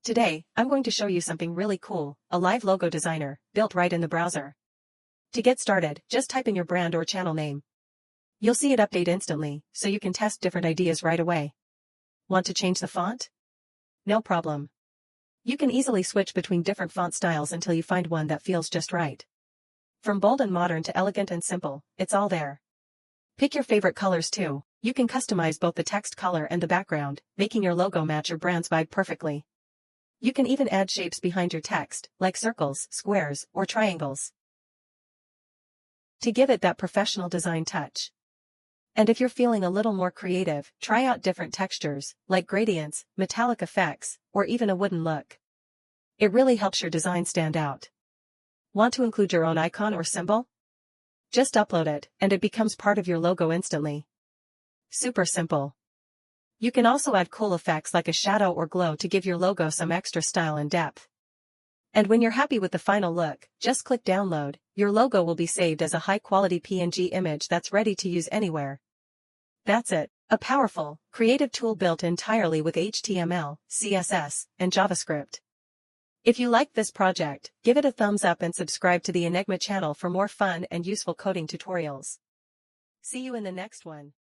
Today, I'm going to show you something really cool, a live logo designer, built right in the browser. To get started, just type in your brand or channel name. You'll see it update instantly, so you can test different ideas right away. Want to change the font? No problem. You can easily switch between different font styles until you find one that feels just right. From bold and modern to elegant and simple, it's all there. Pick your favorite colors too. You can customize both the text color and the background, making your logo match your brand's vibe perfectly. You can even add shapes behind your text, like circles, squares, or triangles, to give it that professional design touch. And if you're feeling a little more creative, try out different textures, like gradients, metallic effects, or even a wooden look. It really helps your design stand out. Want to include your own icon or symbol? Just upload it, and it becomes part of your logo instantly. Super simple. You can also add cool effects like a shadow or glow to give your logo some extra style and depth. And when you're happy with the final look, just click download. Your logo will be saved as a high-quality PNG image that's ready to use anywhere. That's it, a powerful, creative tool built entirely with HTML, CSS, and JavaScript. If you liked this project, give it a thumbs up and subscribe to the Enigma channel for more fun and useful coding tutorials. See you in the next one.